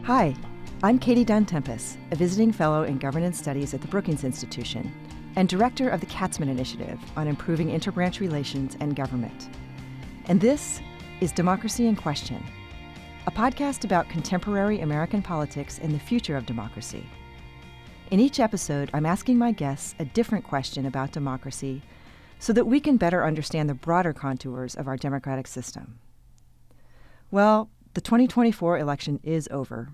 Hi, I'm Katie Dunn Tenpas, a visiting fellow in governance studies at the Brookings Institution and director of the Katzman Initiative on improving interbranch relations and government. And this is Democracy in Question, a podcast about contemporary American politics and the future of democracy. In each episode, I'm asking my guests a different question about democracy so that we can better understand the broader contours of our democratic system. Well, the 2024 election is over.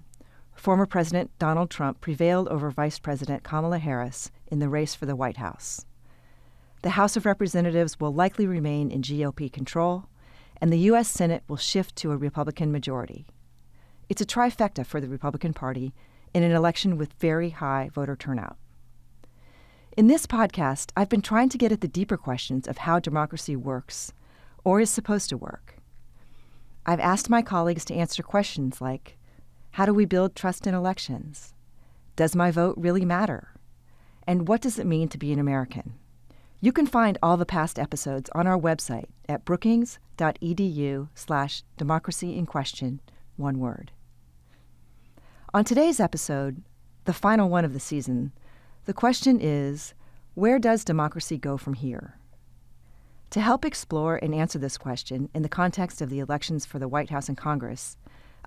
Former President Donald Trump prevailed over Vice President Kamala Harris in the race for the White House. The House of Representatives will likely remain in GOP control, and the U.S. Senate will shift to a Republican majority. It's a trifecta for the Republican Party in an election with very high voter turnout. In this podcast, I've been trying to get at the deeper questions of how democracy works, or is supposed to work. I've asked my colleagues to answer questions like, how do we build trust in elections? Does my vote really matter? And what does it mean to be an American? You can find all the past episodes on our website at brookings.edu/democracyinquestion, one word. On today's episode, the final one of the season, the question is, where does democracy go from here? To help explore and answer this question in the context of the elections for the White House and Congress,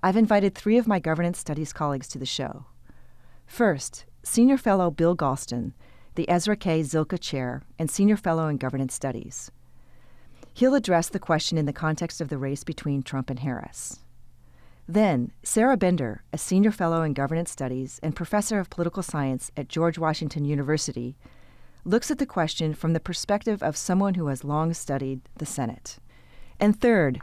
I've invited three of my governance studies colleagues to the show. First, Senior Fellow Bill Galston, the Ezra K. Zilka Chair and Senior Fellow in Governance Studies. He'll address the question in the context of the race between Trump and Harris. Then, Sarah Bender, a Senior Fellow in Governance Studies and Professor of Political Science at George Washington University, looks at the question from the perspective of someone who has long studied the Senate. And third,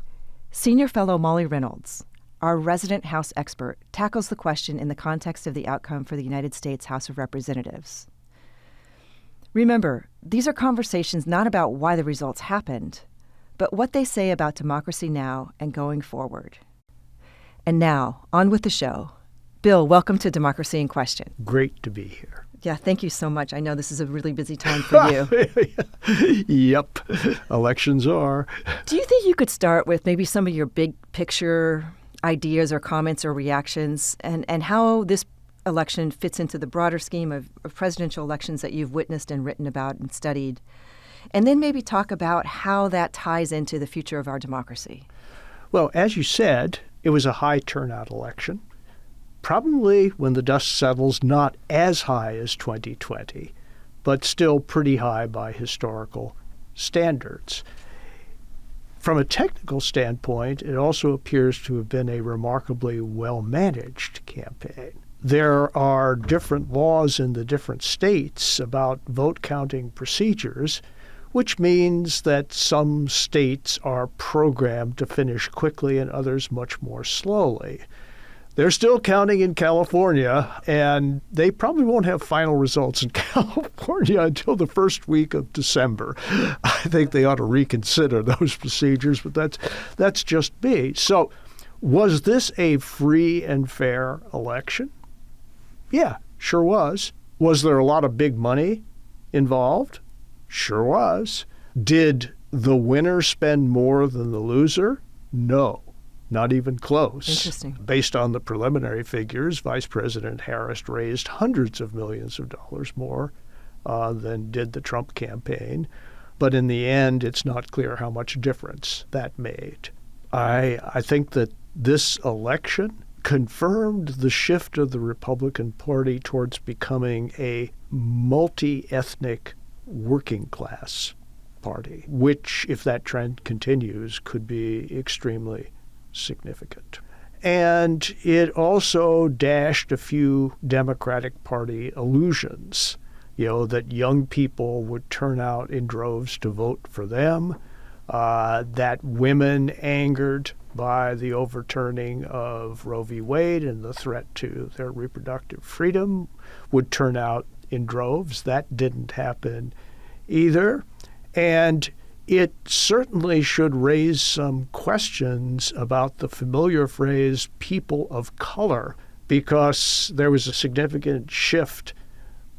Senior Fellow Molly Reynolds, our resident House expert, tackles the question in the context of the outcome for the United States House of Representatives. Remember, these are conversations not about why the results happened, but what they say about democracy now and going forward. And now, on with the show. Bill, welcome to Democracy in Question. Great to be here. Yeah, thank you so much. I know this is a really busy time for you. Yep, elections are. Do you think you could start with maybe some of your big picture ideas or comments or reactions and how this election fits into the broader scheme of presidential elections that you've witnessed and written about and studied? And then maybe talk about how that ties into the future of our democracy. Well, as you said, it was a high turnout election. Probably, when the dust settles, not as high as 2020, but still pretty high by historical standards. From a technical standpoint, it also appears to have been a remarkably well-managed campaign. There are different laws in the different states about vote counting procedures, which means that some states are programmed to finish quickly and others much more slowly. They're still counting in California, and they probably won't have final results in California until the first week of December. I think they ought to reconsider those procedures, but that's just me. So was this a free and fair election? Yeah, sure was. Was there a lot of big money involved? Sure was. Did the winner spend more than the loser? No. Not even close. Interesting. Based on the preliminary figures, Vice President Harris raised hundreds of millions of dollars more than did the Trump campaign. But in the end, it's not clear how much difference that made. I think that this election confirmed the shift of the Republican Party towards becoming a multi-ethnic working class party, which, if that trend continues, could be extremely significant. And it also dashed a few Democratic Party illusions, that young people would turn out in droves to vote for them, that women angered by the overturning of Roe v. Wade and the threat to their reproductive freedom would turn out in droves. That didn't happen either. And it certainly should raise some questions about the familiar phrase people of color, because there was a significant shift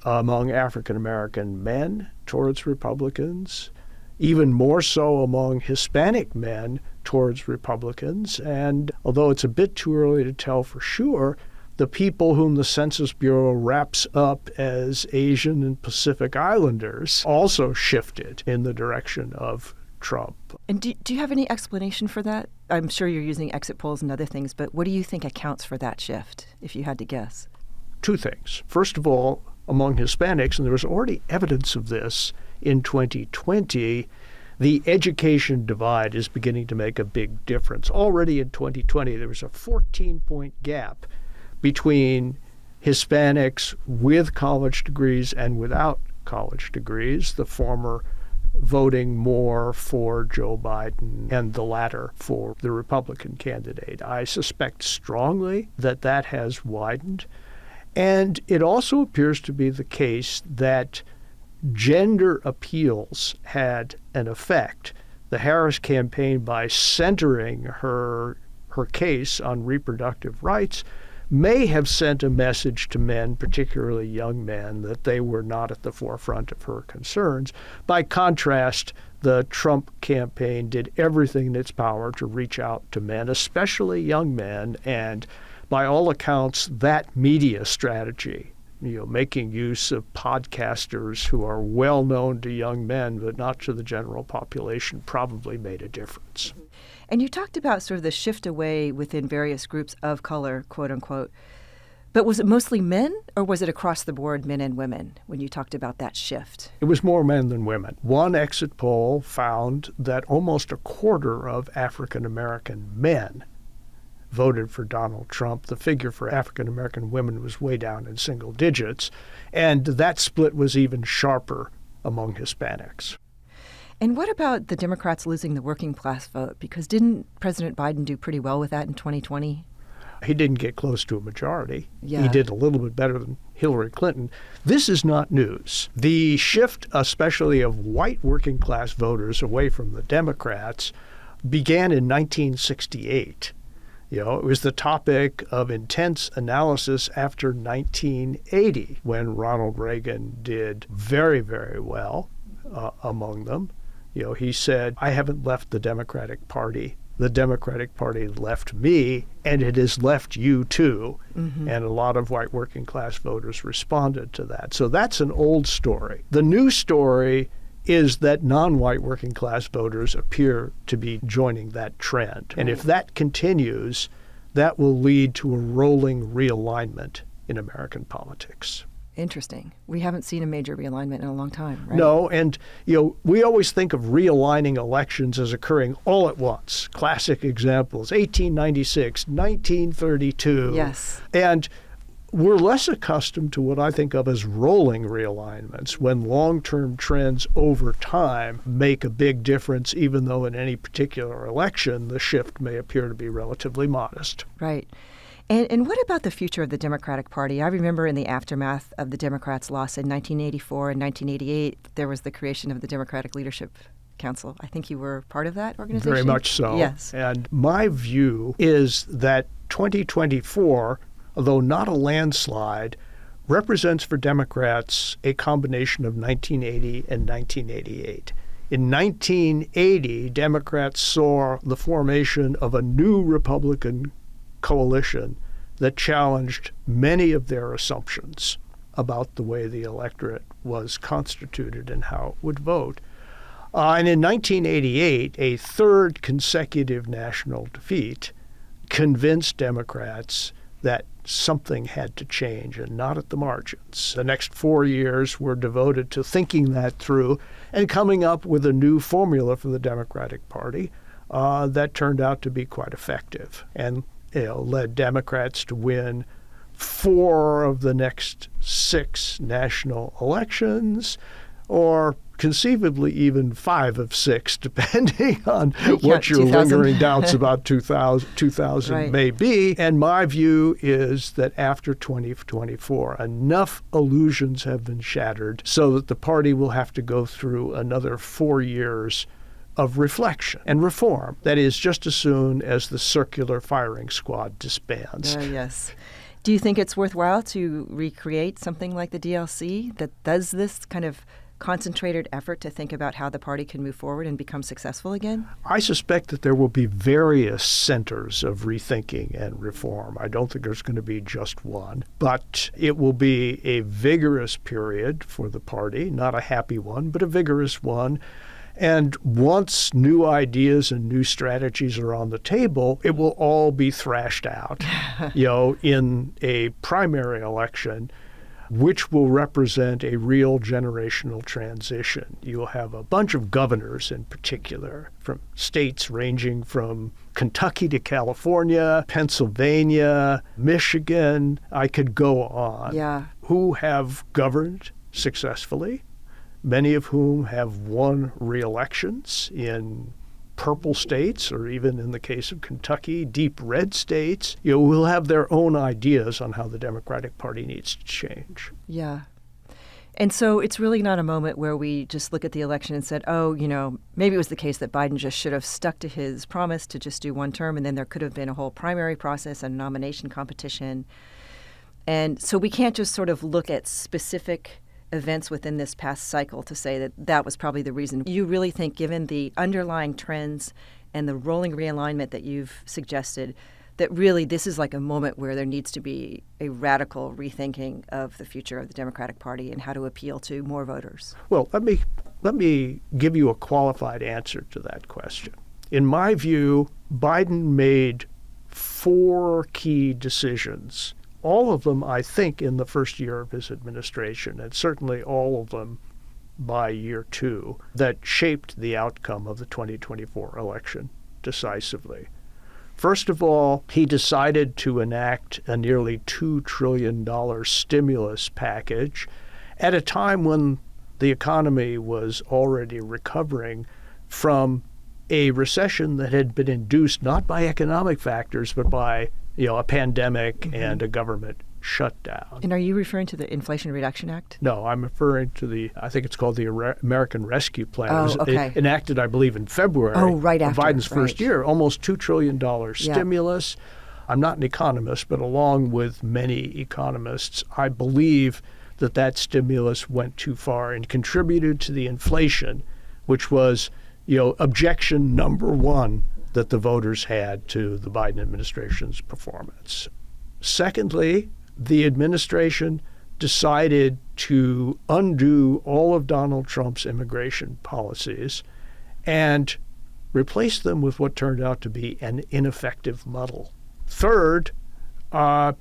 among African American men towards Republicans, even more so among Hispanic men towards Republicans. And although it's a bit too early to tell for sure, the people whom the Census Bureau wraps up as Asian and Pacific Islanders also shifted in the direction of Trump. And do you have any explanation for that? I'm sure you're using exit polls and other things, but what do you think accounts for that shift, if you had to guess? Two things. First of all, among Hispanics, and there was already evidence of this in 2020, the education divide is beginning to make a big difference. Already in 2020, there was a 14-point gap between Hispanics with college degrees and without college degrees, the former voting more for Joe Biden and the latter for the Republican candidate. I suspect strongly that that has widened. And it also appears to be the case that gender appeals had an effect. The Harris campaign, by centering her case on reproductive rights, may have sent a message to men, particularly young men, that they were not at the forefront of her concerns. By contrast, the Trump campaign did everything in its power to reach out to men, especially young men, and by all accounts, that media strategy, making use of podcasters who are well known to young men but not to the general population, probably made a difference. And you talked about sort of the shift away within various groups of color, quote unquote. But was it mostly men, or was it across the board men and women when you talked about that shift? It was more men than women. One exit poll found that almost a quarter of African American men voted for Donald Trump. The figure for African American women was way down in single digits, and that split was even sharper among Hispanics. And what about the Democrats losing the working class vote? Because didn't President Biden do pretty well with that in 2020? He didn't get close to a majority. Yeah. He did a little bit better than Hillary Clinton. This is not news. The shift, especially of white working class voters away from the Democrats, began in 1968. It was the topic of intense analysis after 1980, when Ronald Reagan did very, very well among them. He said, I haven't left the Democratic Party. The Democratic Party left me, and it has left you too. Mm-hmm. And a lot of white working class voters responded to that. So that's an old story. The new story is that non-white working class voters appear to be joining that trend. And if that continues, that will lead to a rolling realignment in American politics. Interesting. We haven't seen a major realignment in a long time, right? No, and we always think of realigning elections as occurring all at once. Classic examples, 1896, 1932. Yes. And we're less accustomed to what I think of as rolling realignments, when long-term trends over time make a big difference, even though in any particular election the shift may appear to be relatively modest. Right. And what about the future of the Democratic Party? I remember in the aftermath of the Democrats' loss in 1984 and 1988, there was the creation of the Democratic Leadership Council. I think you were part of that organization? Very much so. Yes. And my view is that 2024, although not a landslide, represents for Democrats a combination of 1980 and 1988. In 1980, Democrats saw the formation of a new Republican coalition that challenged many of their assumptions about the way the electorate was constituted and how it would vote. And in 1988, a third consecutive national defeat convinced Democrats that something had to change, and not at the margins. The next 4 years were devoted to thinking that through and coming up with a new formula for the Democratic Party that turned out to be quite effective and led Democrats to win 4 of the next 6 national elections, or conceivably even 5 of 6, depending on what your 2000. lingering doubts about 2000 right. may be. And my view is that after 2024, enough illusions have been shattered so that the party will have to go through another 4 years of reflection and reform. That is, just as soon as the circular firing squad disbands. Yes. Do you think it's worthwhile to recreate something like the DLC that does this kind of concentrated effort to think about how the party can move forward and become successful again? I suspect that there will be various centers of rethinking and reform. I don't think there's going to be just one, but it will be a vigorous period for the party, not a happy one, but a vigorous one. And once new ideas and new strategies are on the table, it will all be thrashed out, in a primary election, which will represent a real generational transition. You'll have a bunch of governors in particular from states ranging from Kentucky to California, Pennsylvania, Michigan, I could go on, who have governed successfully, many of whom have won re-elections in purple states, or even in the case of Kentucky, deep red states, will have their own ideas on how the Democratic Party needs to change. Yeah. And so it's really not a moment where we just look at the election and said, maybe it was the case that Biden just should have stuck to his promise to just do one term, and then there could have been a whole primary process and nomination competition. And so we can't just sort of look at specific events within this past cycle to say that that was probably the reason. You really think, given the underlying trends and the rolling realignment that you've suggested, that really this is like a moment where there needs to be a radical rethinking of the future of the Democratic Party and how to appeal to more voters? Well, let me give you a qualified answer to that question. In my view, Biden made 4 key decisions, all of them, I think, in the first year of his administration, and certainly all of them by year 2, that shaped the outcome of the 2024 election decisively. First of all, he decided to enact a nearly $2 trillion stimulus package at a time when the economy was already recovering from a recession that had been induced not by economic factors, but by a pandemic and a government shutdown. And are you referring to the Inflation Reduction Act? No, I'm referring to I think it's called the American Rescue Plan. Oh, it was enacted, I believe, in February of Biden's first year, almost $2 trillion stimulus. I'm not an economist, but along with many economists, I believe that stimulus went too far and contributed to the inflation, which was, objection number 1 that the voters had to the Biden administration's performance. Secondly, the administration decided to undo all of Donald Trump's immigration policies and replace them with what turned out to be an ineffective muddle. Third, Joe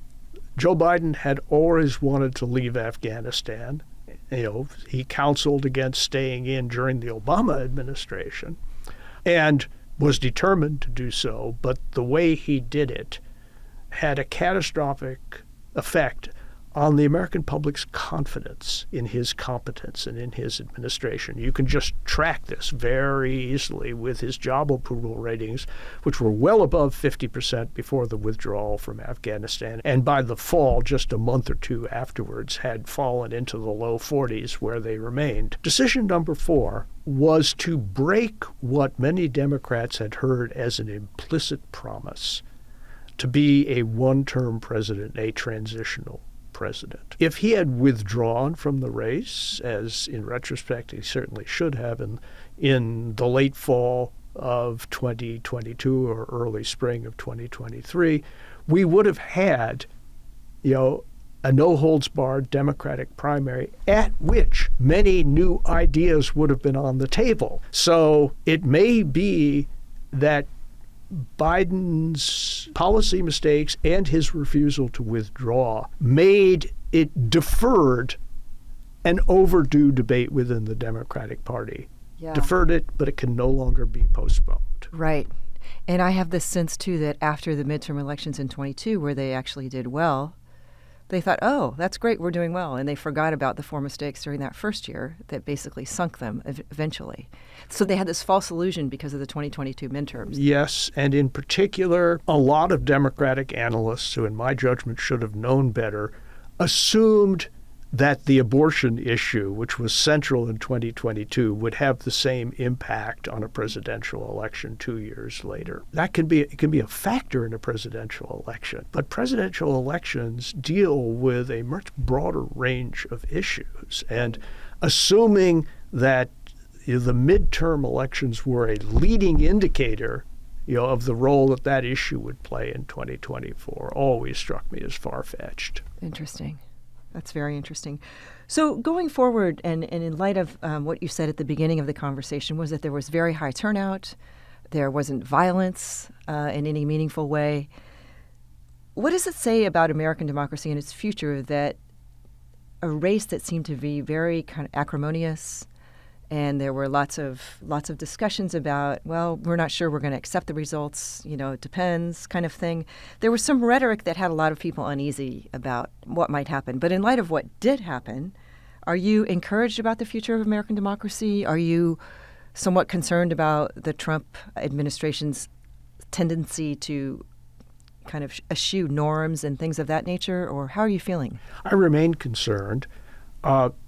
Biden had always wanted to leave Afghanistan. He counseled against staying in during the Obama administration and was determined to do so, but the way he did it had a catastrophic effect on the American public's confidence in his competence and in his administration. You can just track this very easily with his job approval ratings, which were well above 50% before the withdrawal from Afghanistan, and by the fall, just a month or 2 afterwards, had fallen into the low 40s where they remained. Decision number 4 was to break what many Democrats had heard as an implicit promise to be a one-term president, a transitional president. If he had withdrawn from the race, as in retrospect he certainly should have in the late fall of 2022 or early spring of 2023, we would have had, a no-holds-barred Democratic primary at which many new ideas would have been on the table. So it may be that Biden's policy mistakes and his refusal to withdraw made it deferred an overdue debate within the Democratic Party. Yeah. Deferred it, but it can no longer be postponed. Right. And I have this sense, too, that after the midterm elections in 22, where they actually did well, they thought, oh, that's great, we're doing well. And they forgot about the 4 mistakes during that first year that basically sunk them eventually. So they had this false illusion because of the 2022 midterms. Yes, and in particular, a lot of Democratic analysts who, in my judgment, should have known better, assumed that the abortion issue, which was central in 2022, would have the same impact on a presidential election 2 years later. It can be a factor in a presidential election, but presidential elections deal with a much broader range of issues. And assuming that the midterm elections were a leading indicator of the role that issue would play in 2024 always struck me as far-fetched. Interesting. That's very interesting. So going forward, and in light of what you said at the beginning of the conversation, was that there was very high turnout, there wasn't violence in any meaningful way. What does it say about American democracy and its future that a race that seemed to be very kind of acrimonious, and there were lots of discussions about, well, we're not sure we're going to accept the results, it depends kind of thing. There was some rhetoric that had a lot of people uneasy about what might happen. But in light of what did happen, are you encouraged about the future of American democracy? Are you somewhat concerned about the Trump administration's tendency to kind of eschew norms and things of that nature? Or how are you feeling? I remain concerned,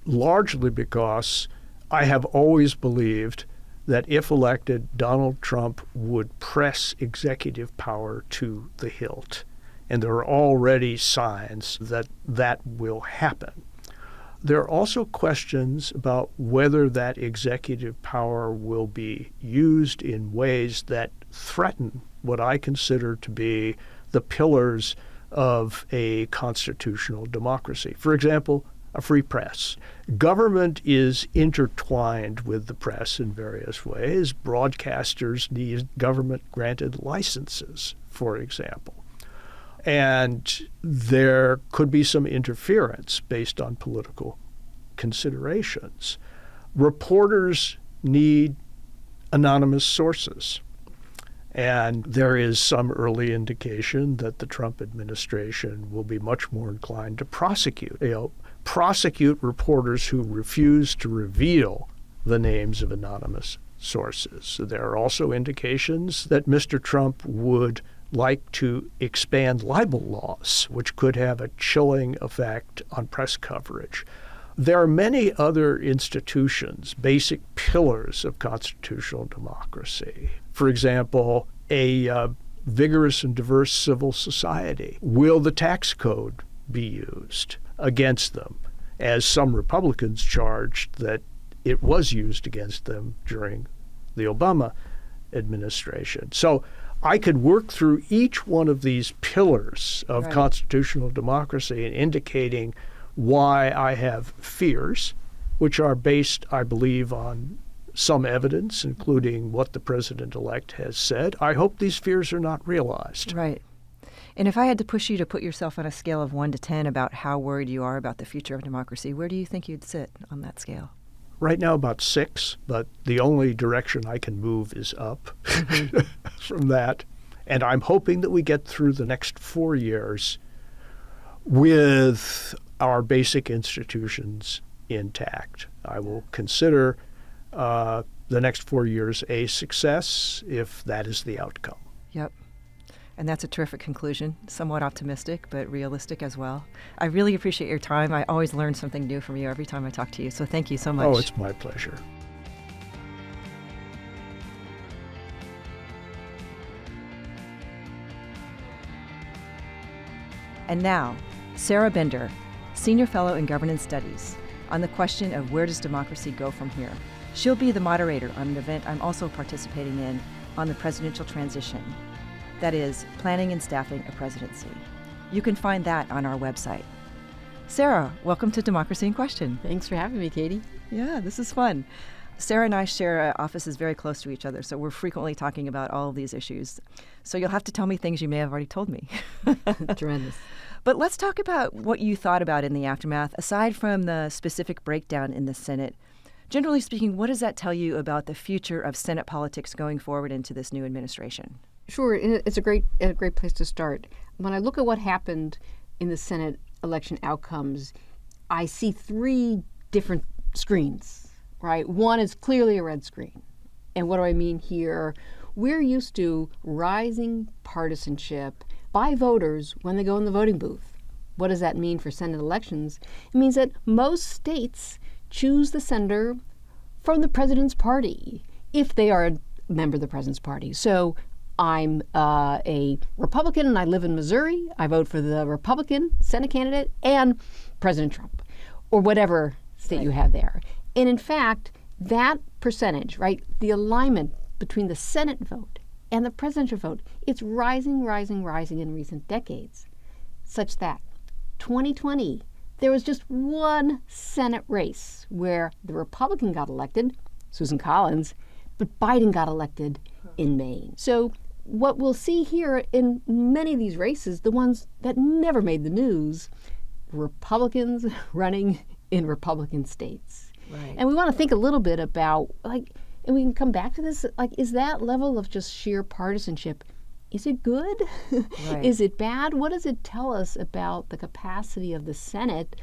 largely because I have always believed that if elected, Donald Trump would press executive power to the hilt. And there are already signs that that will happen. There are also questions about whether that executive power will be used in ways that threaten what I consider to be the pillars of a constitutional democracy. For example, a free press. Government is intertwined with the press in various ways. Broadcasters need government-granted licenses, for example. And there could be some interference based on political considerations. Reporters need anonymous sources. And there is some early indication that the Trump administration will be much more inclined to prosecute reporters who refuse to reveal the names of anonymous sources. So there are also indications that Mr. Trump would like to expand libel laws, which could have a chilling effect on press coverage. There are many other institutions, basic pillars of constitutional democracy. For example, a vigorous and diverse civil society. Will the tax code be used against them, as some Republicans charged that it was used against them during the Obama administration? So I could work through each one of these pillars of constitutional democracy and indicating why I have fears, which are based, I believe, on some evidence, including what the president-elect has said. I hope these fears are not realized. Right. And if I had to push you to put yourself on a scale of 1 to 10 about how worried you are about the future of democracy, where do you think you'd sit on that scale? Right now about 6, but the only direction I can move is up from that. And I'm hoping that we get through the next 4 years with our basic institutions intact. I will consider the next 4 years a success if that is the outcome. Yep. And that's a terrific conclusion, somewhat optimistic, but realistic as well. I really appreciate your time. I always learn something new from you every time I talk to you. So thank you so much. Oh, it's my pleasure. And now, Sarah Bender, Senior Fellow in Governance Studies, on the question of where does democracy go from here. She'll be the moderator on an event I'm also participating in on the presidential transition. That is, planning and staffing a presidency. You can find that on our website. Sarah, welcome to Democracy in Question. Thanks for having me, Katie. Yeah, this is fun. Sarah and I share offices very close to each other, so we're frequently talking about all of these issues. So you'll have to tell me things you may have already told me. Tremendous. But let's talk about what you thought about in the aftermath. Aside from the specific breakdown in the Senate, generally speaking, what does that tell you about the future of Senate politics going forward into this new administration? Sure, it's a great place to start. When I look at what happened in the Senate election outcomes, I see 3 different screens, right? One is clearly a red screen. And what do I mean here? We're used to rising partisanship by voters when they go in the voting booth. What does that mean for Senate elections? It means that most states choose the senator from the president's party if they are a member of the president's party. So I'm a Republican and I live in Missouri. I vote for the Republican Senate candidate and President Trump, or whatever state you have there. And in fact, that percentage, right, the alignment between the Senate vote and the presidential vote, it's rising in recent decades, such that 2020, there was just one Senate race where the Republican got elected, Susan Collins, but Biden got elected in Maine. So what we'll see here in many of these races, the ones that never made the news, Republicans running in Republican states. Right. And we want to think a little bit about, like, and we can come back to this, like, is that level of just sheer partisanship, is it good? Right. Is it bad? What does it tell us about the capacity of the Senate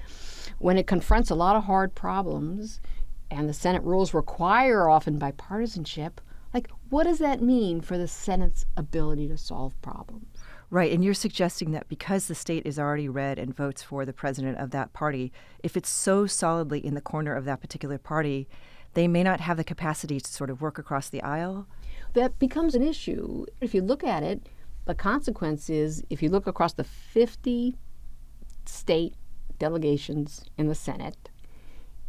when it confronts a lot of hard problems, and the Senate rules require often bipartisanship? Like, what does that mean for the Senate's ability to solve problems? Right, and you're suggesting that because the state is already red and votes for the president of that party, if it's so solidly in the corner of that particular party, they may not have the capacity to sort of work across the aisle? That becomes an issue. If you look at it, the consequence is, if you look across the 50 state delegations in the Senate,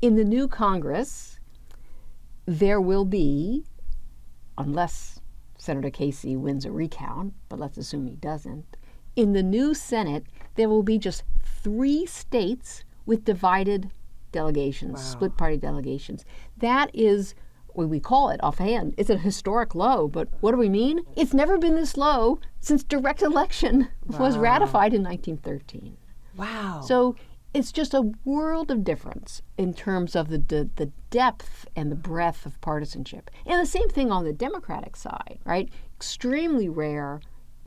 in the new Congress, there will be, unless Senator Casey wins a recount, but let's assume he doesn't, in the new Senate, there will be just 3 states with divided delegations, split party delegations. That is what we call it offhand. It's a historic low, but what do we mean? It's never been this low since direct election was ratified in 1913. Wow. So it's just a world of difference in terms of the depth and the breadth of partisanship. And the same thing on the Democratic side, right? Extremely rare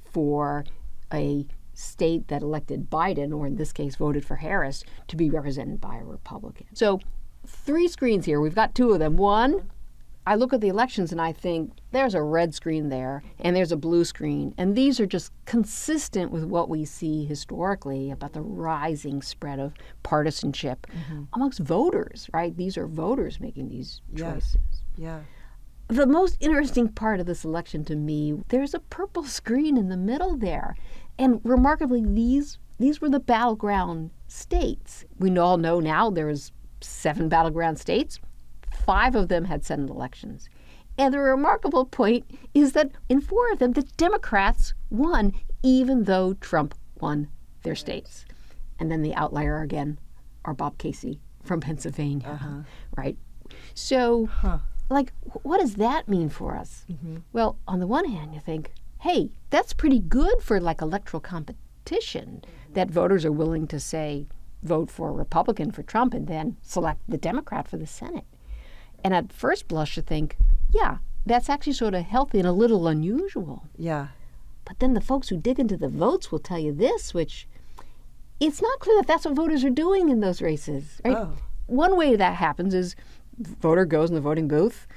for a state that elected Biden, or in this case voted for Harris, to be represented by a Republican. So 3 screens here. We've got 2 of them. One, I look at the elections and I think there's a red screen there and there's a blue screen. And these are just consistent with what we see historically about the rising spread of partisanship amongst voters, right? These are voters making these choices. Yeah. The most interesting part of this election to me, there's a purple screen in the middle there. And remarkably, these were the battleground states. We all know now there's 7 battleground states. 5 of them had Senate elections. And the remarkable point is that in 4 of them, the Democrats won, even though Trump won their states. And then the outlier again are Bob Casey from Pennsylvania, right? So, like, what does that mean for us? Well, on the one hand, you think, hey, that's pretty good for, like, electoral competition, that voters are willing to say, vote for a Republican for Trump and then select the Democrat for the Senate. And at first blush, you think, yeah, that's actually sort of healthy and a little unusual. Yeah. But then the folks who dig into the votes will tell you this, which it's not clear that that's what voters are doing in those races, right? Oh. One way that happens is voter goes in the voting booth.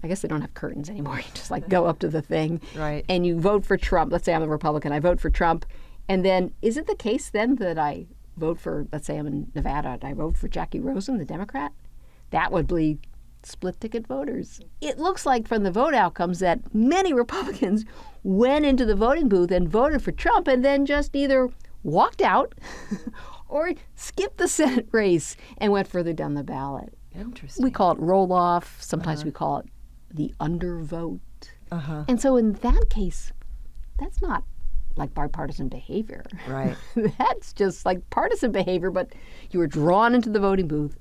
I guess they don't have curtains anymore. You just like go up to the thing. Right. And you vote for Trump. Let's say I'm a Republican. I vote for Trump. And then is it the case then that I vote for, let's say I'm in Nevada, and I vote for Jackie Rosen, the Democrat? That would be split ticket voters. It looks like from the vote outcomes that many Republicans went into the voting booth and voted for Trump and then just either walked out or skipped the Senate race and went further down the ballot. Interesting. We call it roll-off. Sometimes we call it the undervote. And so in that case, that's not like bipartisan behavior. Right. That's just like partisan behavior, but you were drawn into the voting booth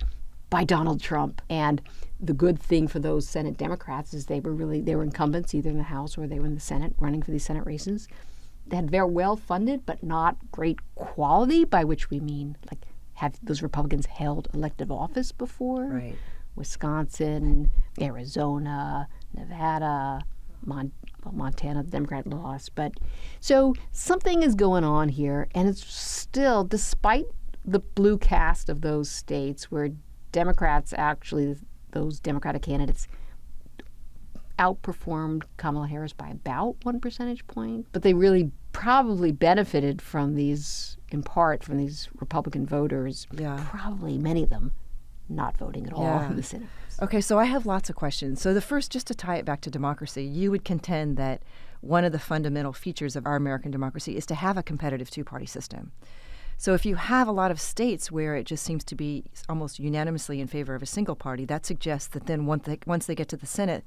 by Donald Trump. And the good thing for those Senate Democrats is they were incumbents either in the House or they were in the Senate running for these Senate races. They had very well funded but not great quality, by which we mean like have those Republicans held elective office before? Right. Wisconsin, Arizona, Nevada, Montana, the Democrat lost. But so something is going on here, and it's still, despite the blue cast of those states where Democrats actually, those Democratic candidates outperformed Kamala Harris by about 1 percentage point, but they really probably benefited from these, in part, from these Republican voters. Yeah. Probably many of them not voting at all in the Senate. Okay, so I have lots of questions. So the first, just to tie it back to democracy, you would contend that one of the fundamental features of our American democracy is to have a competitive two-party system. So if you have a lot of states where it just seems to be almost unanimously in favor of a single party, that suggests that then once they get to the Senate,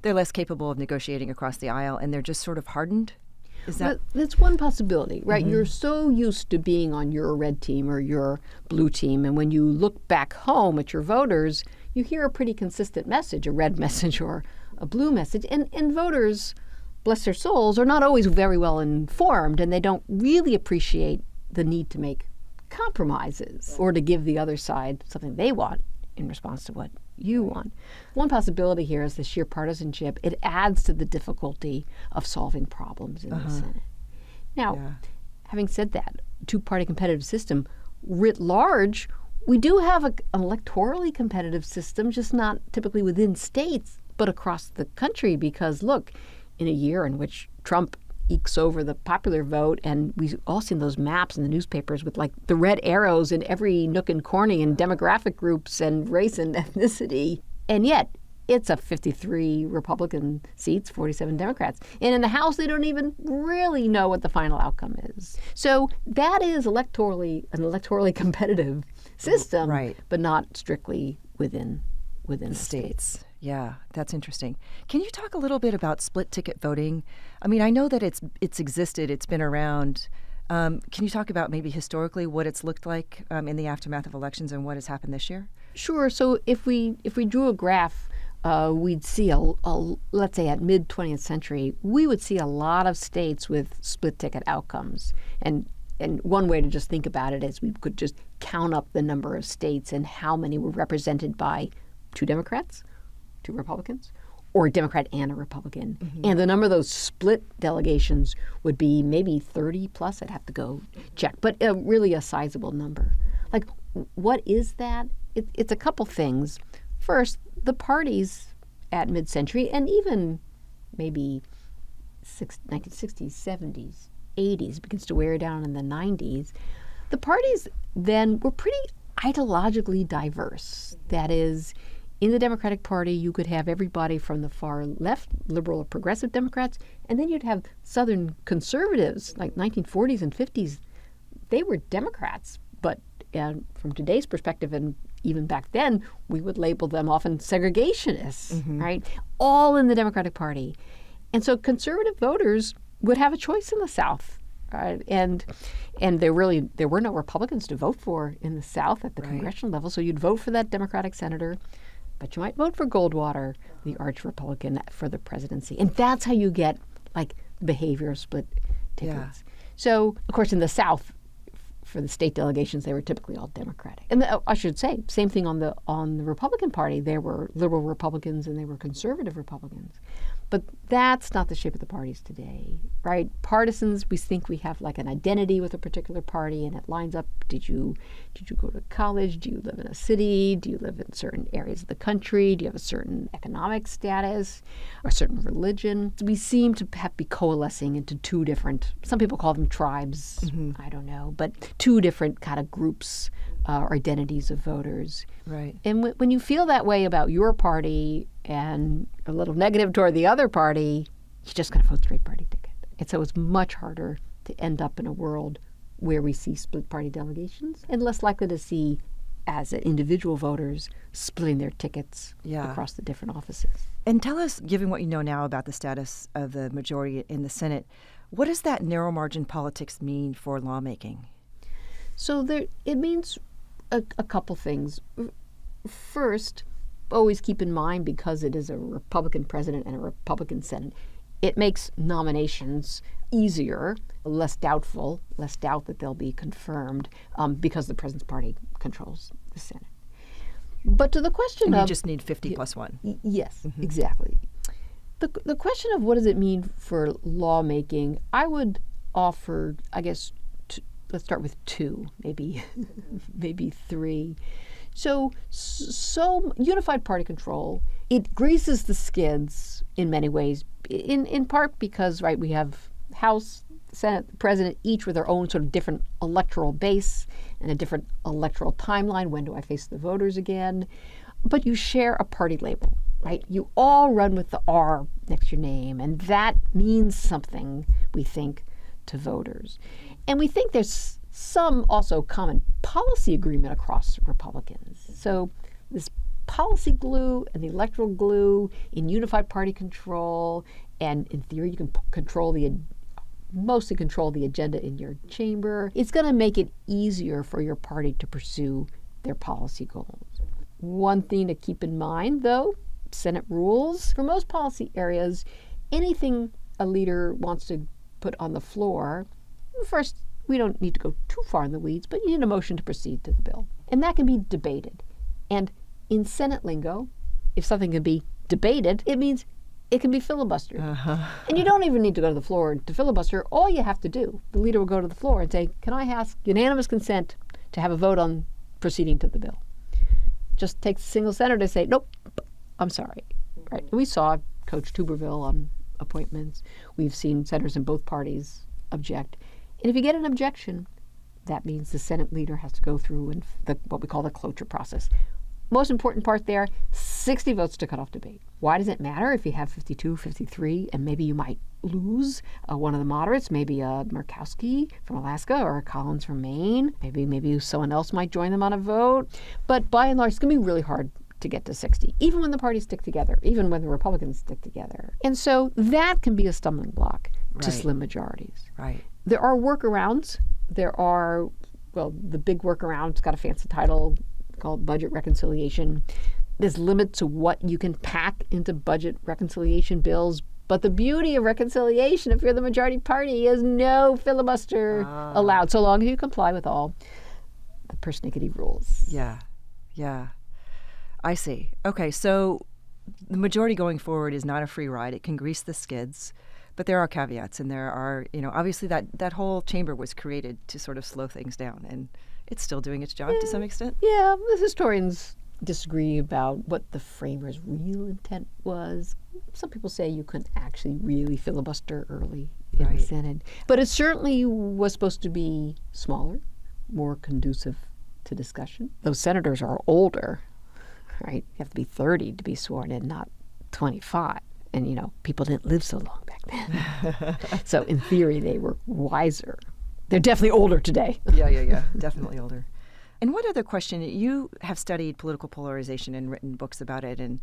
they're less capable of negotiating across the aisle, and they're just sort of hardened? Is that... That's one possibility, right? Mm-hmm. You're so used to being on your red team or your blue team, and when you look back home at your voters, you hear a pretty consistent message, a red message or a blue message, and voters, bless their souls, are not always very well informed, and they don't really appreciate the need to make compromises or to give the other side something they want in response to what you want. One possibility here is the sheer partisanship. It adds to the difficulty of solving problems in the Senate. Now, having said that, two-party competitive system, writ large, we do have an electorally competitive system, just not typically within states, but across the country, because look, in a year in which Trump ekes over the popular vote, and we've all seen those maps in the newspapers with like the red arrows in every nook and cranny and demographic groups and race and ethnicity, and yet it's a 53 Republican seats, 47 Democrats. And in the House, they don't even really know what the final outcome is. So that is an electorally competitive system, right, but not strictly within the states. Yeah, that's interesting. Can you talk a little bit about split ticket voting? I mean, I know that it's existed, it's been around. Can you talk about maybe historically what it's looked like in the aftermath of elections and what has happened this year? Sure. So if we drew a graph, we'd see let's say at mid 20th century, we would see a lot of states with split ticket outcomes. And one way to just think about it is we could just count up the number of states and how many were represented by two Democrats, two Republicans, or a Democrat and a Republican. Mm-hmm. And the number of those split delegations would be maybe 30 plus. I'd have to go check, but really a sizable number. Like, what is that? It's a couple things. First, the parties at mid-century and even maybe 1960s, 70s, 80s, begins to wear down in the 90s, the parties then were pretty ideologically diverse. That is, in the Democratic Party, you could have everybody from the far left, liberal or progressive Democrats, and then you'd have Southern conservatives, like 1940s and 50s. They were Democrats, but from today's perspective, and even back then, we would label them often segregationists, right? All in the Democratic Party. And so conservative voters would have a choice in the South. And there were no Republicans to vote for in the South at the congressional level, so you'd vote for that Democratic senator, but you might vote for Goldwater, the arch-Republican, for the presidency. And that's how you get, like, the behavior of split tickets. Yeah. So, of course, in the South, for the state delegations, they were typically all Democratic. And I should say, same thing on the Republican Party. There were liberal Republicans and they were conservative Republicans. But that's not the shape of the parties today, right? Partisans, we think we have like an identity with a particular party, and it lines up. Did you go to college? Do you live in a city? Do you live in certain areas of the country? Do you have a certain economic status or a certain religion? We seem to be coalescing into two different, some people call them tribes, I don't know, but two different kind of groups or identities of voters. Right. And when you feel that way about your party and a little negative toward the other party, you just got to vote straight party ticket. And so it's much harder to end up in a world where we see split party delegations and less likely to see, as individual voters, splitting their tickets across the different offices. And tell us, given what you know now about the status of the majority in the Senate, what does that narrow margin politics mean for lawmaking? So it means a couple things. First, always keep in mind, because it is a Republican president and a Republican Senate, it makes nominations easier, less doubt that they'll be confirmed, because the president's party controls the Senate. But to the question and you just need 50 plus 1. Yes, exactly. The question of what does it mean for lawmaking, I would offer, I guess, let's start with 2, maybe maybe 3. So unified party control, it greases the skids in many ways, in part because, right, we have House, Senate president, each with their own sort of different electoral base and a different electoral timeline. When do I face the voters again? But you share a party label, right? You all run with the R next to your name, and that means something, we think, to voters. And we think there's some also common policy agreement across Republicans. So this policy glue and the electoral glue in unified party control, and in theory you can mostly control the agenda in your chamber. It's going to make it easier for your party to pursue their policy goals. One thing to keep in mind, though, Senate rules. For most policy areas, anything a leader wants to put on the floor, first, we don't need to go too far in the weeds, but you need a motion to proceed to the bill. And that can be debated. And in Senate lingo, if something can be debated, it means it can be filibustered. And you don't even need to go to the floor to filibuster. All you have to do, the leader will go to the floor and say, can I ask unanimous consent to have a vote on proceeding to the bill? Just takes a single senator to say, nope, I'm sorry. Right? We saw Coach Tuberville on appointments. We've seen senators in both parties object. And if you get an objection, that means the Senate leader has to go through what we call the cloture process. Most important part there, 60 votes to cut off debate. Why does it matter if you have 52, 53, and maybe you might lose one of the moderates, maybe a Murkowski from Alaska or a Collins from Maine. Maybe someone else might join them on a vote. But by and large, it's going to be really hard to get to 60, even when the parties stick together, even when the Republicans stick together. And so that can be a stumbling block to slim majorities. Right. There are workarounds. The big workaround's got a fancy title called budget reconciliation. There's limits to what you can pack into budget reconciliation bills. But the beauty of reconciliation, if you're the majority party, is no filibuster allowed, so long as you comply with all the persnickety rules. Yeah. I see. Okay, so the majority going forward is not a free ride. It can grease the skids. But there are caveats, and there are, obviously that whole chamber was created to sort of slow things down, and it's still doing its job to some extent. Yeah, the historians disagree about what the framers' real intent was. Some people say you couldn't actually really filibuster early in the Senate. But it certainly was supposed to be smaller, more conducive to discussion. Those senators are older, right? You have to be 30 to be sworn in, not 25. And, people didn't live so long back then. So in theory, they were wiser. They're definitely older today. Yeah. Definitely older. And one other question, you have studied political polarization and written books about it. And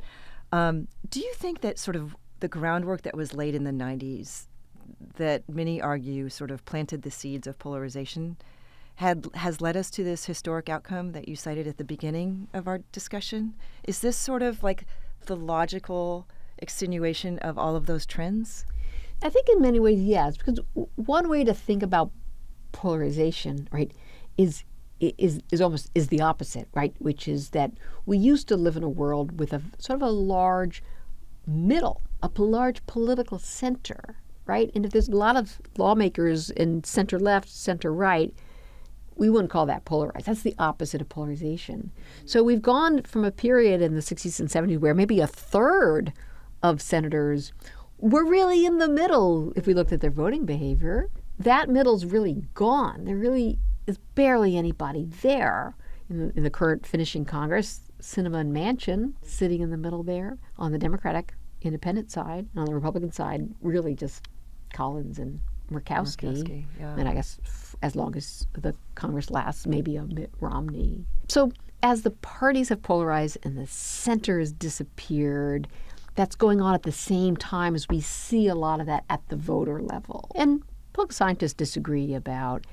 do you think that sort of the groundwork that was laid in the 90s, that many argue sort of planted the seeds of polarization, has led us to this historic outcome that you cited at the beginning of our discussion? Is this sort of like the logical extenuation of all of those trends? I think in many ways, yes, because one way to think about polarization, right, is the opposite, right, which is that we used to live in a world with a sort of a large middle, a large political center, right? And if there's a lot of lawmakers in center left, center right, we wouldn't call that polarized. That's the opposite of polarization. So we've gone from a period in the 60s and 70s where maybe a third of senators were really in the middle if we looked at their voting behavior. That middle's really gone. There really is barely anybody there in the current finishing Congress. Sinema and Manchin sitting in the middle there on the Democratic independent side. And on the Republican side, really just Collins and Murkowski. Yeah. And I guess as long as the Congress lasts, maybe a Mitt Romney. So as the parties have polarized and the center has disappeared, that's going on at the same time as we see a lot of that at the voter level. And political scientists disagree about,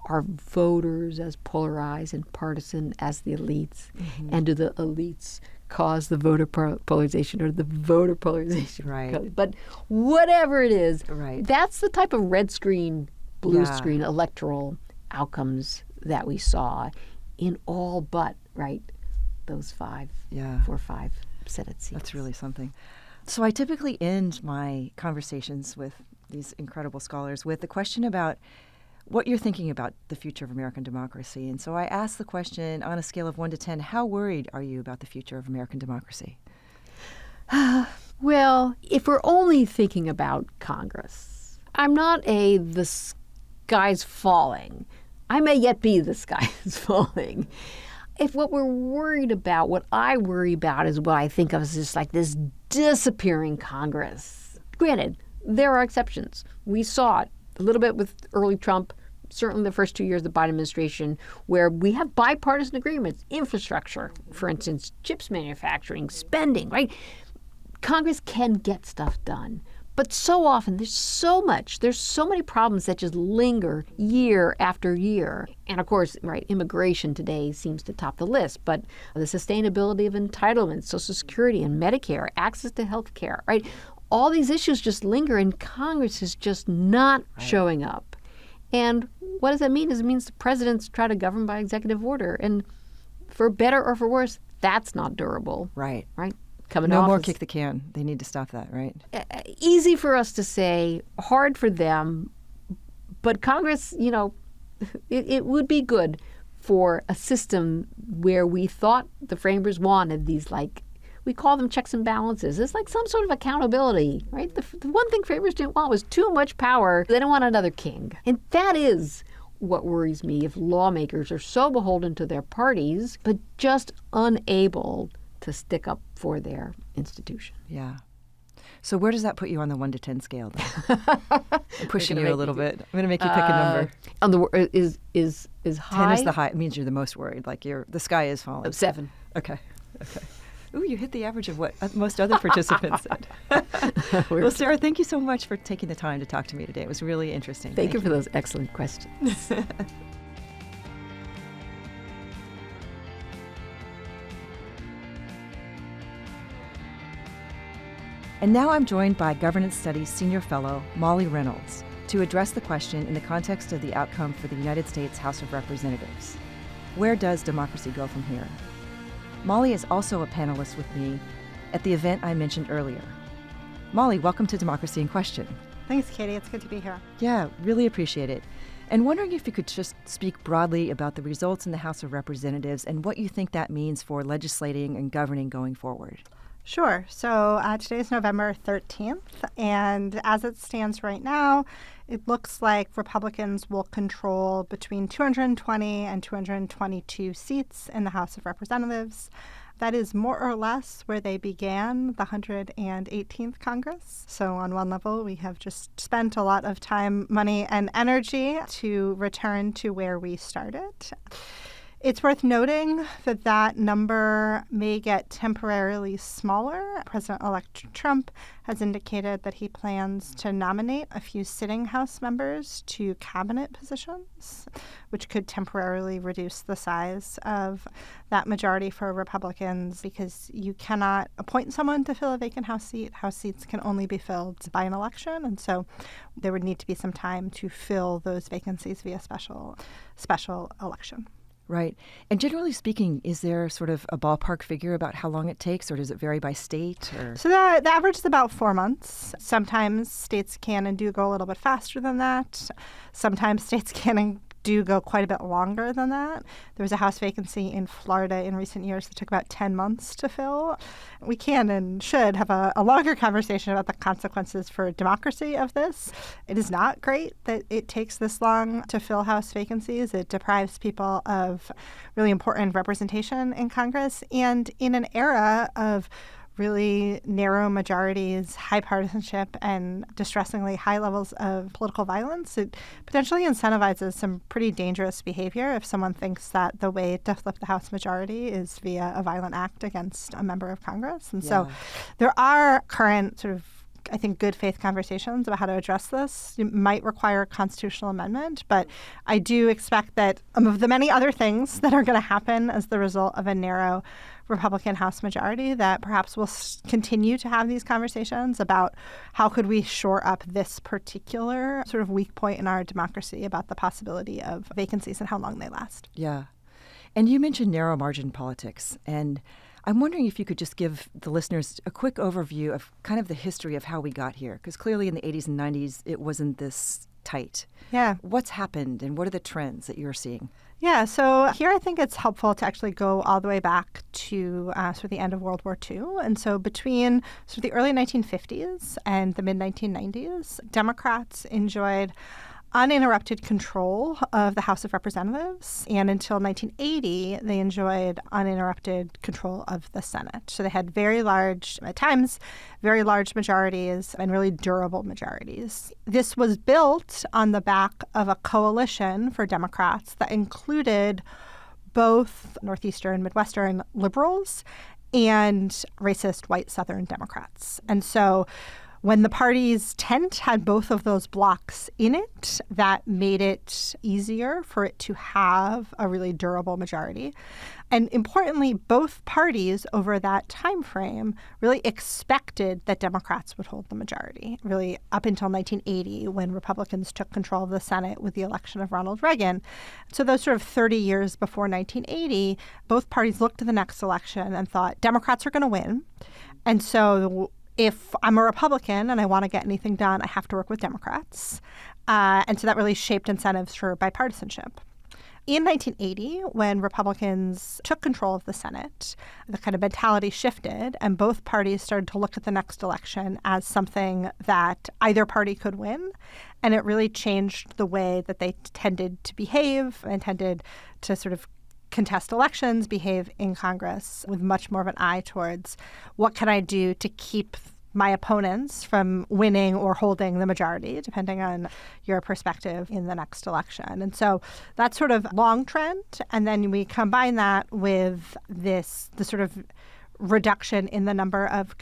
are voters as polarized and partisan as the elites? Mm-hmm. And do the elites cause the voter polarization or the voter polarization? Right. But whatever it is, right, that's the type of red screen, blue screen electoral outcomes that we saw in all but, right, those 4 or 5 Senate seats. That's really something. So I typically end my conversations with these incredible scholars with the question about what you're thinking about the future of American democracy. And so I asked the question, on a scale of 1 to 10, how worried are you about the future of American democracy? Well, if we're only thinking about Congress, I'm not the sky's falling. I may yet be the sky is falling. If what we're worried about, what I worry about is what I think of as just like this disappearing Congress. Granted, there are exceptions. We saw it a little bit with early Trump, certainly the first 2 years of the Biden administration, where we have bipartisan agreements, infrastructure, for instance, chips manufacturing, spending, right? Congress can get stuff done. But so often, there's so many problems that just linger year after year. And of course, right, immigration today seems to top the list, but the sustainability of entitlements, Social Security and Medicare, access to health care, right? All these issues just linger, and Congress is just not showing up. And what does that mean? It means the presidents try to govern by executive order. And for better or for worse, that's not durable. Right. Coming no off more kick the can. They need to stop that, right? Easy for us to say, hard for them. But Congress, it would be good for a system where we thought the framers wanted these, like, we call them checks and balances. It's like some sort of accountability, right? The one thing framers didn't want was too much power. They don't want another king. And that is what worries me, if lawmakers are so beholden to their parties, but just unable to stick up for their institution. Yeah. So where does that put you on the 1 to 10 scale, then? I'm pushing you a little bit. I'm going to make you pick a number. On the is high? 10 is the high. It means you're the most worried. Like the sky is falling. 7. Okay. Ooh, you hit the average of what most other participants said. Well, Sarah, thank you so much for taking the time to talk to me today. It was really interesting. Thank you for those excellent questions. And now I'm joined by Governance Studies Senior Fellow Molly Reynolds to address the question in the context of the outcome for the United States House of Representatives. Where does democracy go from here? Molly is also a panelist with me at the event I mentioned earlier. Molly, welcome to Democracy in Question. Thanks, Katie. It's good to be here. Yeah, really appreciate it. And wondering if you could just speak broadly about the results in the House of Representatives and what you think that means for legislating and governing going forward. Sure. So today is November 13th, and as it stands right now, it looks like Republicans will control between 220 and 222 seats in the House of Representatives. That is more or less where they began the 118th Congress. So on one level, we have just spent a lot of time, money, and energy to return to where we started. It's worth noting that that number may get temporarily smaller. President-elect Trump has indicated that he plans to nominate a few sitting House members to cabinet positions, which could temporarily reduce the size of that majority for Republicans, because you cannot appoint someone to fill a vacant House seat. House seats can only be filled by an election, and so there would need to be some time to fill those vacancies via special election. Right. And generally speaking, is there sort of a ballpark figure about how long it takes, or does it vary by state? Or? So the average is about 4 months. Sometimes states can and do go a little bit faster than that. Sometimes states can and do go quite a bit longer than that. There was a House vacancy in Florida in recent years that took about 10 months to fill. We can and should have a longer conversation about the consequences for democracy of this. It is not great that it takes this long to fill House vacancies. It deprives people of really important representation in Congress. And in an era of really narrow majorities, high partisanship, and distressingly high levels of political violence, it potentially incentivizes some pretty dangerous behavior if someone thinks that the way to flip the House majority is via a violent act against a member of Congress. And so there are current sort of, I think, good faith conversations about how to address this. It might require a constitutional amendment, but I do expect that of the many other things that are going to happen as the result of a narrow Republican House majority, that perhaps we'll continue to have these conversations about how could we shore up this particular sort of weak point in our democracy about the possibility of vacancies and how long they last. Yeah. And you mentioned narrow margin politics, and I'm wondering if you could just give the listeners a quick overview of kind of the history of how we got here, because clearly in the 80s and 90s, it wasn't this tight. Yeah. What's happened, and what are the trends that you're seeing? Yeah, so here I think it's helpful to actually go all the way back to sort of the end of World War II. And so between sort of the early 1950s and the mid-1990s, Democrats enjoyed uninterrupted control of the House of Representatives, and until 1980, they enjoyed uninterrupted control of the Senate. So they had very large, at times, very large majorities and really durable majorities. This was built on the back of a coalition for Democrats that included both Northeastern, Midwestern liberals and racist white Southern Democrats. And so when the party's tent had both of those blocks in it, that made it easier for it to have a really durable majority. And importantly, both parties over that time frame really expected that Democrats would hold the majority, really up until 1980 when Republicans took control of the Senate with the election of Ronald Reagan. So those sort of 30 years before 1980, both parties looked to the next election and thought Democrats are going to win. And so if I'm a Republican and I want to get anything done, I have to work with Democrats. And so that really shaped incentives for bipartisanship. In 1980, when Republicans took control of the Senate, the kind of mentality shifted, and both parties started to look at the next election as something that either party could win. And it really changed the way that they tended to behave and tended to sort of contest elections, behave in Congress with much more of an eye towards what can I do to keep my opponents from winning or holding the majority, depending on your perspective in the next election. And so that's sort of long trend. And then we combine that with the sort of reduction in the number of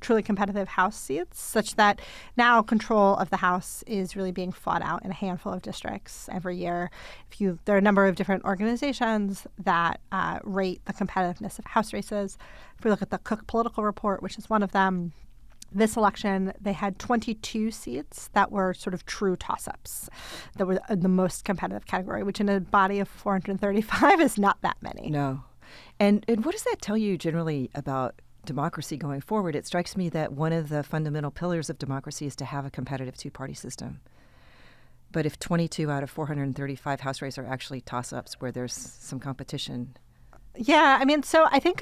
truly competitive House seats, such that now control of the House is really being fought out in a handful of districts every year. There are a number of different organizations that rate the competitiveness of House races. If we look at the Cook Political Report, which is one of them, this election, they had 22 seats that were sort of true toss-ups that were the most competitive category, which in a body of 435 is not that many. No. And what does that tell you generally about democracy going forward? It strikes me that one of the fundamental pillars of democracy is to have a competitive two-party system. But if 22 out of 435 House races are actually toss-ups where there's some competition. Yeah, I mean, so I think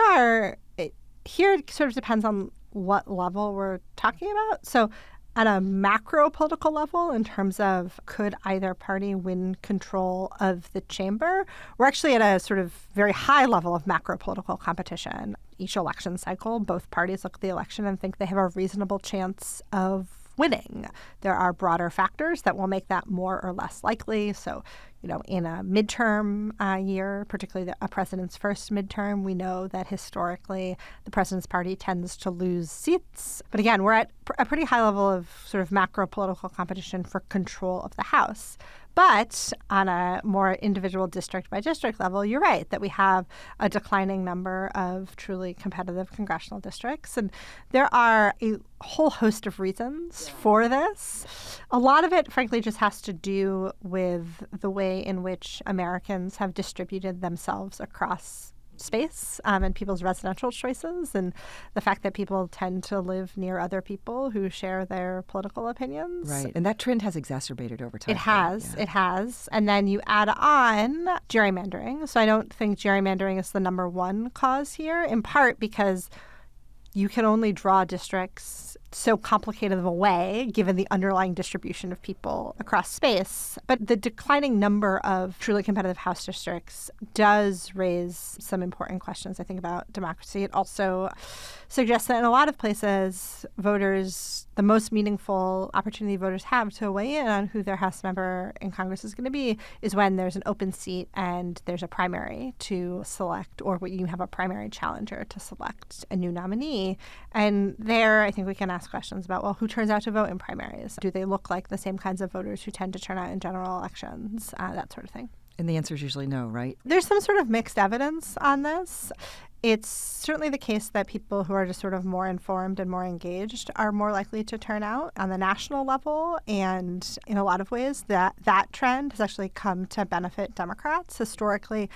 here it sort of depends on what level we're talking about. So at a macro political level, in terms of could either party win control of the chamber, we're actually at a sort of very high level of macro political competition. Each election cycle, both parties look at the election and think they have a reasonable chance of winning. There are broader factors that will make that more or less likely. So, in a midterm year, particularly a president's first midterm, we know that historically the president's party tends to lose seats. But again, we're at a pretty high level of sort of macro political competition for control of the House. But on a more individual district by district level, you're right that we have a declining number of truly competitive congressional districts. And there are a whole host of reasons for this. A lot of it, frankly, just has to do with the way in which Americans have distributed themselves across space and people's residential choices, and the fact that people tend to live near other people who share their political opinions. Right. And that trend has exacerbated over time. It has. Yeah. It has. And then you add on gerrymandering. So I don't think gerrymandering is the number one cause here, in part because you can only draw districts so complicated of a way, given the underlying distribution of people across space. But the declining number of truly competitive House districts does raise some important questions, I think, about democracy. It also suggests that in a lot of places, voters, the most meaningful opportunity voters have to weigh in on who their House member in Congress is going to be is when there's an open seat and there's a primary to select, or when you have a primary challenger to select a new nominee. And there, I think we can ask questions about, well, who turns out to vote in primaries? Do they look like the same kinds of voters who tend to turn out in general elections? That sort of thing. And the answer is usually no, right? There's some sort of mixed evidence on this. It's certainly the case that people who are just sort of more informed and more engaged are more likely to turn out on the national level. And in a lot of ways, that trend has actually come to benefit Democrats. Historically,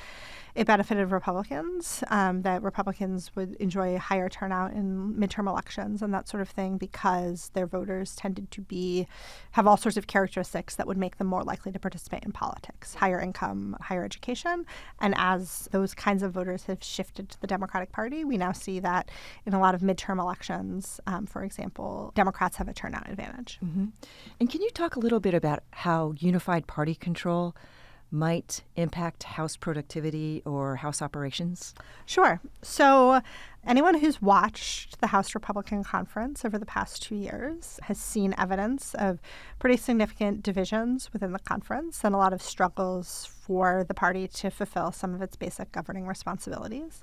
it benefited Republicans, that Republicans would enjoy a higher turnout in midterm elections and that sort of thing because their voters tended to have all sorts of characteristics that would make them more likely to participate in politics, higher income, higher education. And as those kinds of voters have shifted to the Democratic Party. We now see that in a lot of midterm elections, for example, Democrats have a turnout advantage. Mm-hmm. And can you talk a little bit about how unified party control might impact House productivity or House operations? Sure. So anyone who's watched the House Republican Conference over the past 2 years has seen evidence of pretty significant divisions within the conference and a lot of struggles for the party to fulfill some of its basic governing responsibilities.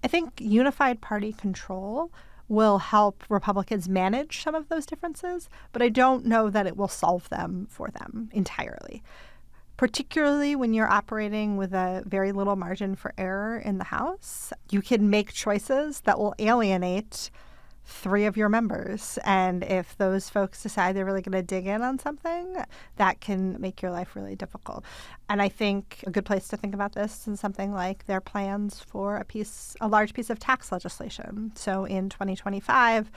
I think unified party control will help Republicans manage some of those differences, but I don't know that it will solve them for them entirely. Particularly when you're operating with a very little margin for error in the House, you can make choices that will alienate 3 of your members. And if those folks decide they're really going to dig in on something, that can make your life really difficult. And I think a good place to think about this is something like their plans for a large piece of tax legislation. So in 2025,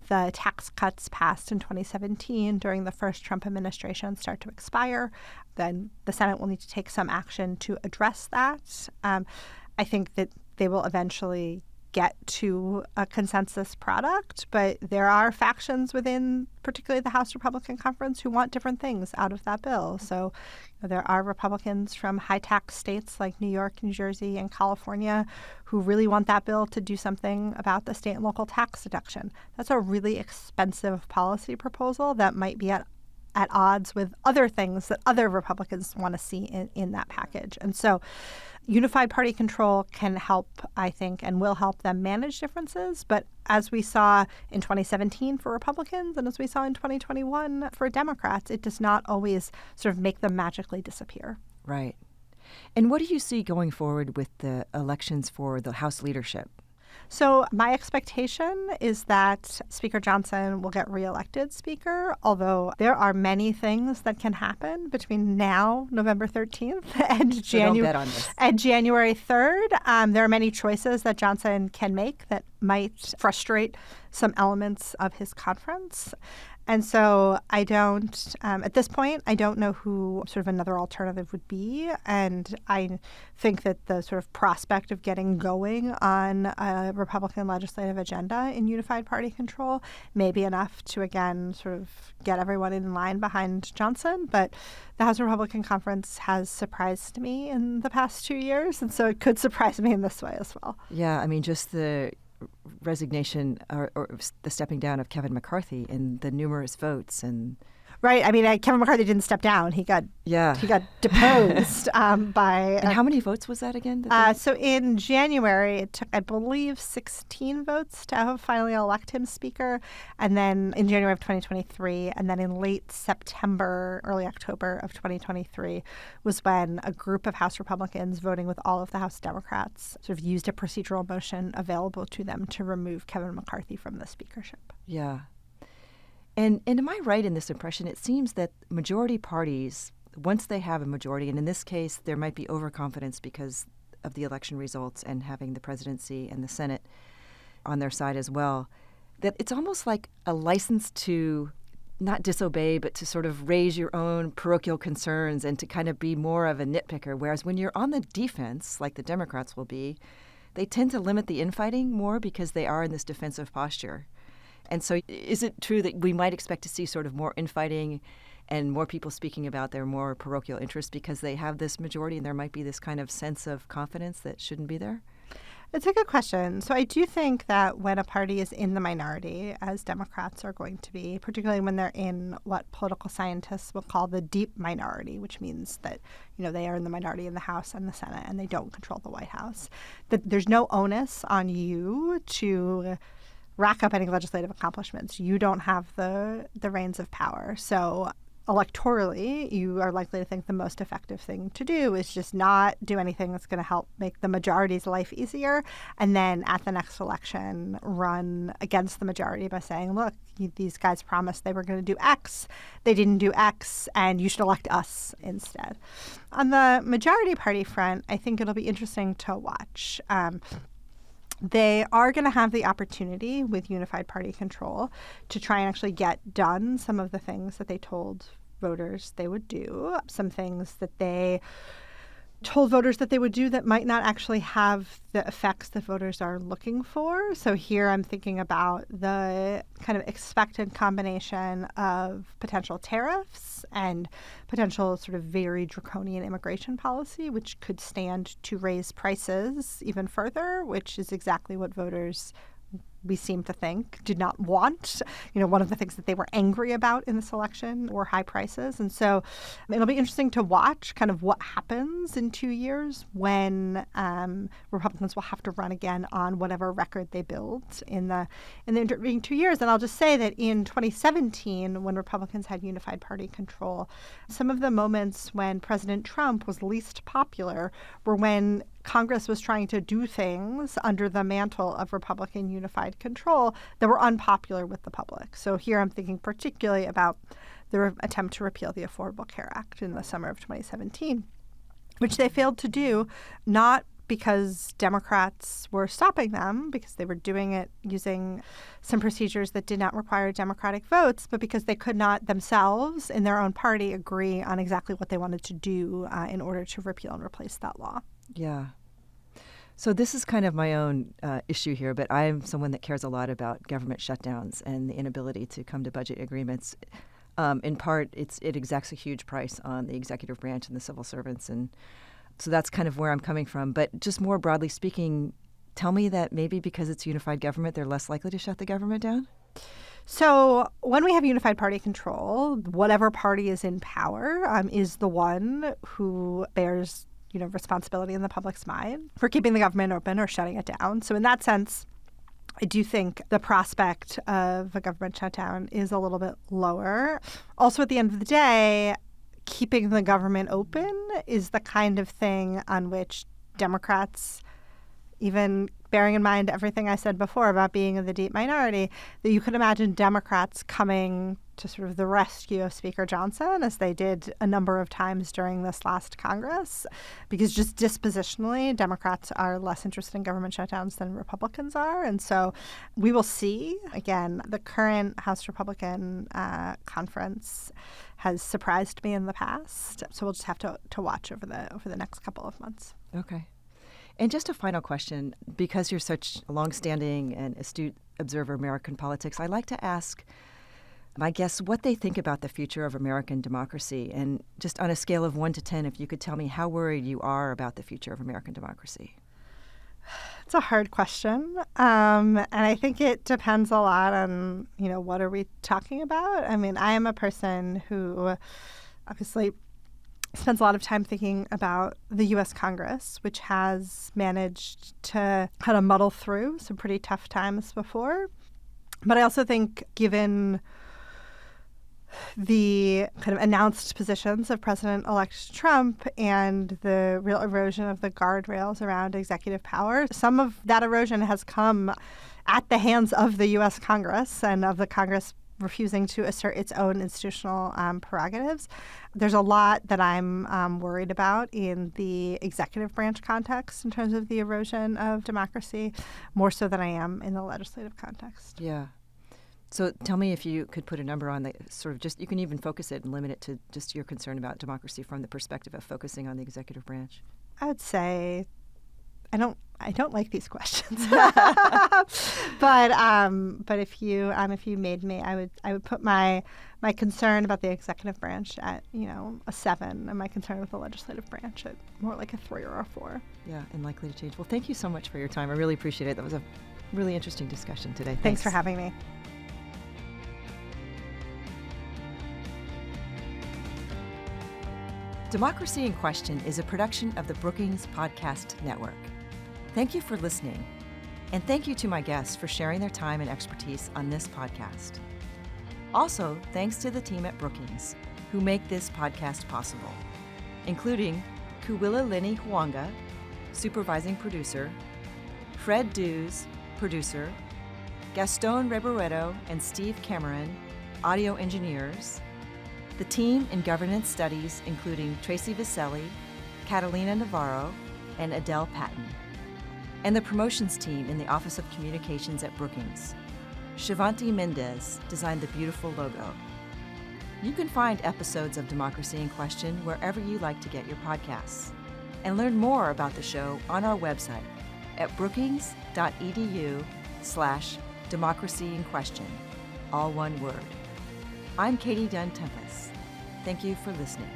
the tax cuts passed in 2017 during the first Trump administration start to expire. Then the Senate will need to take some action to address that. I think that they will eventually get to a consensus product, but there are factions within particularly the House Republican Conference who want different things out of that bill. So there are Republicans from high-tax states like New York, New Jersey, and California who really want that bill to do something about the state and local tax deduction. That's a really expensive policy proposal that might be at odds with other things that other Republicans want to see in that package. And so unified party control can help, I think, and will help them manage differences. But as we saw in 2017 for Republicans and as we saw in 2021 for Democrats, it does not always sort of make them magically disappear. Right. And what do you see going forward with the elections for the House leadership? So my expectation is that Speaker Johnson will get reelected Speaker, although there are many things that can happen between now, November 13th, and January 3rd. There are many choices that Johnson can make that might frustrate some elements of his conference. And so I don't, at this point, I don't know who sort of another alternative would be. And I think that the sort of prospect of getting going on a Republican legislative agenda in unified party control may be enough to, again, sort of get everyone in line behind Johnson. But the House Republican Conference has surprised me in the past 2 years. And so it could surprise me in this way as well. Yeah, I mean, just the resignation or the stepping down of Kevin McCarthy and the numerous votes and right. I mean, Kevin McCarthy didn't step down. He got deposed by. And how many votes was that again? So in January, it took, I believe, 16 votes to finally elect him Speaker. And then in January of 2023, and then in late September, early October of 2023, was when a group of House Republicans voting with all of the House Democrats sort of used a procedural motion available to them to remove Kevin McCarthy from the speakership. Yeah. And am I right in this impression? It seems that majority parties, once they have a majority, and in this case, there might be overconfidence because of the election results and having the presidency and the Senate on their side as well, that it's almost like a license to not disobey, but to sort of raise your own parochial concerns and to kind of be more of a nitpicker. Whereas when you're on the defense, like the Democrats will be, they tend to limit the infighting more because they are in this defensive posture. And so is it true that we might expect to see sort of more infighting and more people speaking about their more parochial interests because they have this majority and there might be this kind of sense of confidence that shouldn't be there? It's a good question. So I do think that when a party is in the minority, as Democrats are going to be, particularly when they're in what political scientists will call the deep minority, which means that, you know, they are in the minority in the House and the Senate and they don't control the White House, that there's no onus on you to rack up any legislative accomplishments. You don't have the reins of power. So electorally, you are likely to think the most effective thing to do is just not do anything that's going to help make the majority's life easier. And then at the next election, run against the majority by saying, look, these guys promised they were going to do X. They didn't do X, and you should elect us instead. On the majority party front, I think it'll be interesting to watch. They are going to have the opportunity with unified party control to try and actually get done some of the things that they told voters they would do, some things that they told voters that they would do that might not actually have the effects that voters are looking for. So here I'm thinking about the kind of expected combination of potential tariffs and potential sort of very draconian immigration policy, which could stand to raise prices even further, which is exactly what voters, we seem to think, did not want. One of the things that they were angry about in this election were high prices. And so it'll be interesting to watch kind of what happens in 2 years when Republicans will have to run again on whatever record they build in the intervening 2 years. And I'll just say that in 2017, when Republicans had unified party control, some of the moments when President Trump was least popular were when Congress was trying to do things under the mantle of Republican unified control that were unpopular with the public. So here I'm thinking particularly about the attempt to repeal the Affordable Care Act in the summer of 2017, which they failed to do, not because Democrats were stopping them, because they were doing it using some procedures that did not require Democratic votes, but because they could not themselves in their own party agree on exactly what they wanted to do in order to repeal and replace that law. Yeah. So this is kind of my own issue here, but I'm someone that cares a lot about government shutdowns and the inability to come to budget agreements. In part, it exacts a huge price on the executive branch and the civil servants. And so that's kind of where I'm coming from. But just more broadly speaking, tell me that maybe because it's unified government, they're less likely to shut the government down? So when we have unified party control, whatever party is in power is the one who bears responsibility in the public's mind for keeping the government open or shutting it down. So in that sense, I do think the prospect of a government shutdown is a little bit lower. Also, at the end of the day, keeping the government open is the kind of thing on which Democrats, even bearing in mind everything I said before about being in the deep minority, that you could imagine Democrats coming to sort of the rescue of Speaker Johnson, as they did a number of times during this last Congress, because just dispositionally, Democrats are less interested in government shutdowns than Republicans are. And so we will see. Again, the current House Republican conference has surprised me in the past. So we'll just have to watch over the next couple of months. Okay. And just a final question, because you're such a longstanding and astute observer of American politics, I'd like to ask my guests what they think about the future of American democracy. And just on a scale of 1 to 10, if you could tell me how worried you are about the future of American democracy. It's a hard question. And I think it depends a lot on, what are we talking about? I mean, I am a person who obviously spends a lot of time thinking about the U.S. Congress, which has managed to kind of muddle through some pretty tough times before. But I also think, given the kind of announced positions of President-elect Trump and the real erosion of the guardrails around executive power, some of that erosion has come at the hands of the U.S. Congress and of the Congress refusing to assert its own institutional prerogatives. There's a lot that I'm worried about in the executive branch context in terms of the erosion of democracy, more so than I am in the legislative context. Yeah. So tell me if you could put a number on the sort of just, you can even focus it and limit it to just your concern about democracy from the perspective of focusing on the executive branch. I would say I don't like these questions, but if you made me, I would put my concern about the executive branch at a 7, and my concern with the legislative branch at more like a 3 or a 4. Yeah, and likely to change. Well, thank you so much for your time. I really appreciate it. That was a really interesting discussion today. Thanks for having me. Democracy in Question is a production of the Brookings Podcast Network. Thank you for listening, and thank you to my guests for sharing their time and expertise on this podcast. Also, thanks to the team at Brookings, who make this podcast possible, including Kuwila Lini Huanga, supervising producer, Fred Dews, producer, Gaston Reboredo and Steve Cameron, audio engineers, the team in governance studies, including Tracy Viselli, Catalina Navarro, and Adele Patton, and the promotions team in the Office of Communications at Brookings. Shivanti Mendez designed the beautiful logo. You can find episodes of Democracy in Question wherever you like to get your podcasts. and learn more about the show on our website at brookings.edu/democracy in question, all one word. I'm Katie Dunn Tenpas. Thank you for listening.